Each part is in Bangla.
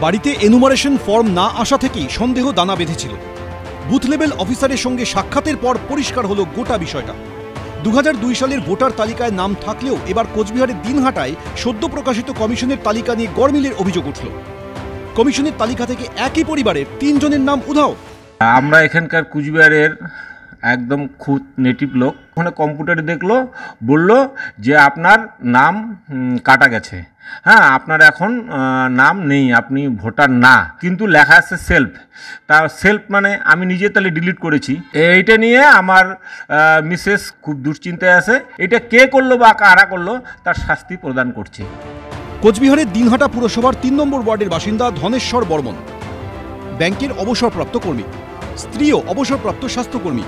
বাড়িতে এনুমারেশন ফর্ম না আসা থেকেই সন্দেহ দানা বেঁধেছিল। বুথ লেভেল অফিসারের সঙ্গে সাক্ষাতের পর পরিষ্কার হলো গোটা বিষয়টা। 2002 সালের ভোটার তালিকায় নাম থাকলেও এবার কোচবিহারের দিনহাটায় সদ্য প্রকাশিত কমিশনের তালিকা নিয়ে গড়মিলের অভিযোগ উঠল। কমিশনের তালিকা থেকে একই পরিবারের 3 জনের নাম উধাও। আমরা এখানকার কুচবিহারের একদম খুদ নেটিভ লোক, ওখানে কম্পিউটারে দেখলো, বলল যে আপনার নাম কাটা গেছে, হ্যাঁ আপনার এখন নাম নেই, আপনি ভোটার না, কিন্তু লেখা আছে সেলফ। তার সেলফ মানে আমি নিজে তাহলে ডিলিট করেছি। এইটা নিয়ে আমার মিসেস খুব দুশ্চিন্তায় আছে, এটা কে করলো বা কারা করলো তার শাস্তি প্রদান করছে। কোচবিহারের দিনহাটা পুরসভার 3 নম্বর ওয়ার্ডের বাসিন্দা ধনেশ্বর বর্মন ব্যাংকের অবসরপ্রাপ্ত কর্মী, স্ত্রীও অবসরপ্রাপ্ত স্বাস্থ্যকর্মী।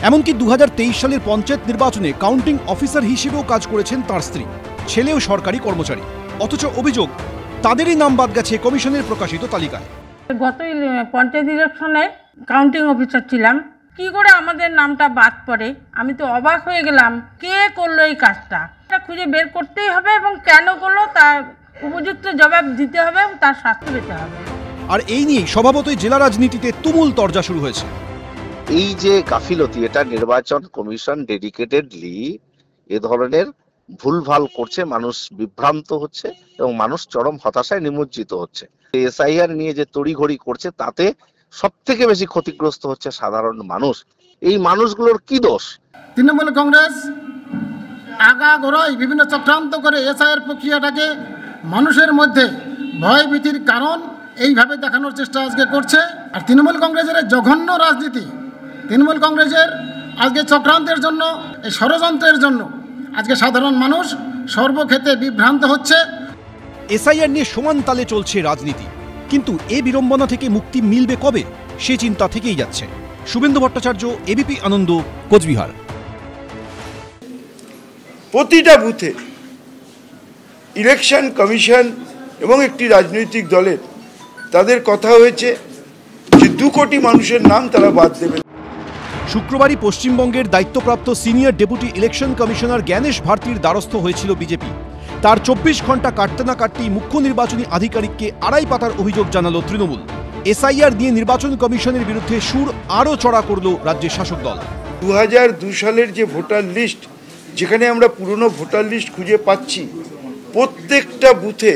এমনকি 2023 সালের পঞ্চায়েত নির্বাচনে কাউন্টিং অফিসার হিসেবেও কাজ করেছেন তার স্ত্রী, ছেলেও সরকারি কর্মচারী। অথচ অভিযোগ তাদেরই নাম বাদ গেছে কমিশনের প্রকাশিত তালিকায়। গত পঞ্চায়েত ইলেকশনে কাউন্টিং অফিসার ছিলাম, কি করে আমাদের নামটা বাদ পড়ে আমি তো অবাক হয়ে গেলাম। কে করলো এই কাজটা, এটা খুঁজে বের করতেই হবে এবং কেন করলো তার উপযুক্ত জবাব দিতে হবে এবং তার শাস্তি পেতে হবে। আর এই নিয়ে স্বভাবতই জেলা রাজনীতিতে তুমুল তরজা শুরু হয়েছে। এই যে গাফিলতি, এটা নির্বাচন কমিশন ডেডিকেটেডলি এ ধরনের ভুলভাল করছে, মানুষ বিভ্রান্ত হচ্ছে এবং মানুষ চরম হতাশায় নিমজ্জিত হচ্ছে। এসআইআর নিয়ে যে তড়িঘড়ি করছে তাতে সব থেকে বেশি ক্ষতিগ্রস্ত হচ্ছে সাধারণ মানুষ। এই মানুষগুলোর কি দোষ? তৃণমূল কংগ্রেস আগাগোড়াই বিভিন্ন চক্রান্ত করে এসআইআর প্রক্রিয়াটাকে মানুষের মধ্যে ভয় ভীতির কারণ এইভাবে দেখানোর চেষ্টা আজকে করছে। আর তৃণমূল কংগ্রেসের জঘন্য রাজনীতি, তৃণমূল কংগ্রেসের আজকে চক্রান্তের জন্য, এই ষড়যন্ত্রের জন্য আজকে সাধারণ মানুষ সর্বক্ষেত্রে বিভ্রান্ত হচ্ছে। এসআইআর নিয়ে সমান তালে চলছে রাজনীতি, কিন্তু এ বিড়ম্বনা থেকে মুক্তি মিলবে কবে সে চিন্তা থেকেই যাচ্ছে। শুভেন্দু ভট্টাচার্য, এবিপি আনন্দ, কোচবিহার। প্রতিটা বুথে ইলেকশন কমিশন এবং একটি রাজনৈতিক দলের তাদের কথা হয়েছে যে 2 কোটি মানুষের নাম তারা বাদ দেবে। শুক্রবারই পশ্চিমবঙ্গের দায়িত্বপ্রাপ্ত senior deputy election commissioner Gyanesh ভারতীর দ্বারস্থ হয়েছিল বিজেপি। তার 24 ঘন্টা কাটতে না কাটতেই মুখ্য নির্বাচনী আধিকারিককে আড়াই পাতার অভিযোগ জানালো তৃণমূল। এসআইআর নিয়ে নির্বাচন কমিশনের বিরুদ্ধে সুর আরও চড়া করল রাজ্যের শাসক দল। 2002 সালের যে ভোটার লিস্ট, যেখানে আমরা পুরনো ভোটার লিস্ট খুঁজে পাচ্ছি, প্রত্যেকটা বুথে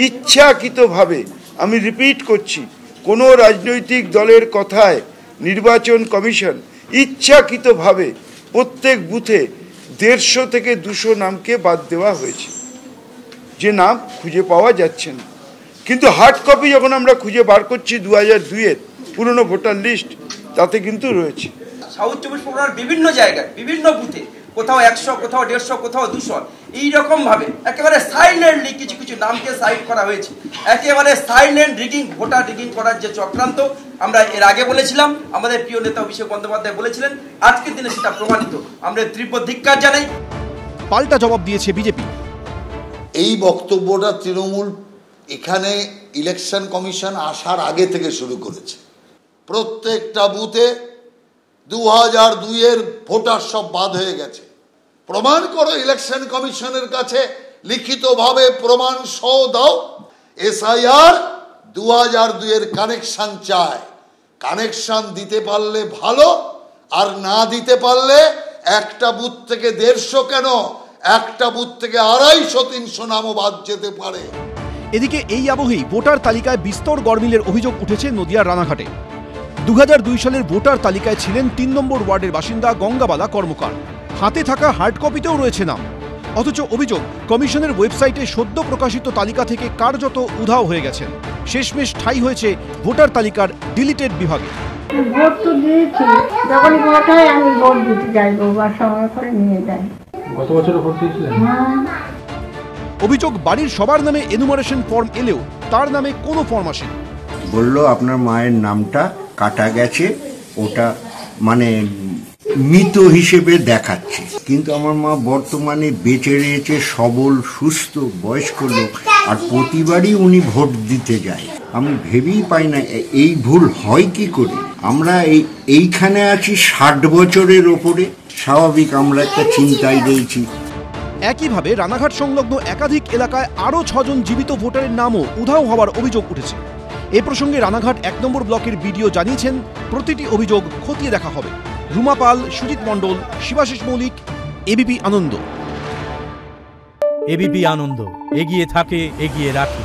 ইচ্ছাকৃতভাবে, আমি রিপিট করছি, কোনো রাজনৈতিক দলের কথায় নির্বাচন কমিশন ইচ্ছাকৃতভাবে প্রত্যেক বুথে 150 থেকে 200 নামকে বাদ দেওয়া হয়েছে, যে নাম খুঁজে পাওয়া যাচ্ছে না। কিন্তু হার্ড কপি যখন আমরা খুঁজে বার করছি 2002-এর পুরনো ভোটার লিস্ট, তাতে কিন্তু রয়েছে। সাউথ 24 পরগনার বিভিন্ন জায়গায় বিভিন্ন বুথে কোথাও 100, কোথাও 150, কোথাও 200, এইরকম ভাবে একেবারে সাইলেন্টলি কিছু কিছু নামকে সাইড করা হয়েছে। একেবারে সাইলেন্ট রিগিং, ভোটার রিগিং করার যে চক্রান্ত আমরা এর আগে বলেছিলাম, আমাদের প্রিয় নেতা অভিষেক বন্দ্যোপাধ্যায় বলেছিলেন, আজকের দিনে সেটা প্রমাণিত। আমরা তীব্র ধিক্কার জানাই। পাল্টা জবাব দিয়েছে বিজেপি। এই বক্তব্যটা তৃণমূল এখানে ইলেকশন কমিশন আসার আগে থেকে শুরু করেছে। প্রত্যেকটা বুথে 2002-এর ভোটার সব বাদ হয়ে গেছে। প্রমাণ করো ইলেকশন কমিশনের কাছে, লিখিতভাবে প্রমাণ সহ দাও। এসআইআর 2002-এর কানেকশন চায়, কানেকশন দিতে পারলে ভালো, আর না দিতে পারলে একটা বুথ থেকে 150 কেন, একটা বুথ থেকে 250-300 নামও বাদ যেতে পারে। এদিকে এই আবহেই ভোটার তালিকায় বিস্তর গড়মিলের অভিযোগ উঠেছে নদিয়ার রানাঘাটে। 2002 সালের ভোটার তালিকায় ছিলেন 3 নম্বর ওয়ার্ডের বাসিন্দা গঙ্গাবালা কর্মকার। হাতে থাকা হার্ড কপিতেও রয়েছে নাম। অথচ অভিযোগ কমিশনের ওয়েবসাইটে সদ্য প্রকাশিত তালিকা থেকে কার্যত উধাও হয়ে গেছেন। শেষমেশ ঠাঁই হয়েছে ভোটার তালিকার ডিলিটেড বিভাগে। ভোট তো দিয়েছি, যখন ভোট হয় আমি ভোট দিতে যাই, বাবার সময় করে নিয়ে যাই। গত বছর ভোট দিয়েছিলেন? অভিযোগ বাড়ির সবার নামে এনুমারেশন ফর্ম এলেও তার নামে কোনো ফর্ম আসেনি। বলল আপনার মায়ের নামটা কাটা গেছে, ওটা মানে মৃত হিসেবে দেখাচ্ছে, কিন্তু আমার মা বর্তমানে বেঁচে রয়েছে, সবল সুস্থ বয়স্ক লোক, আর প্রতিবারই উনি ভোট দিতে যায়। আমি ভেবেই পাই না এই ভুল হয় কি করে। আমরা এইখানে আছি 60 বছরের ওপরে, স্বাভাবিক আমরা একটা চিন্তায় রয়েছি। একইভাবে রানাঘাট সংলগ্ন একাধিক এলাকায় আরও 6 জন জীবিত ভোটারের নামও উধাও হওয়ার অভিযোগ উঠেছে। এ প্রসঙ্গে রানাঘাট 1 নম্বর ব্লকের বিডিও জানিয়েছেন, প্রতিটি অভিযোগ খতিয়ে দেখা হবে। রুমা পাল, সুজিত মণ্ডল, শিবাশিস মৌলিক, এবিপি আনন্দ। এবিপি আনন্দ, এগিয়ে থাকে, এগিয়ে রাখে।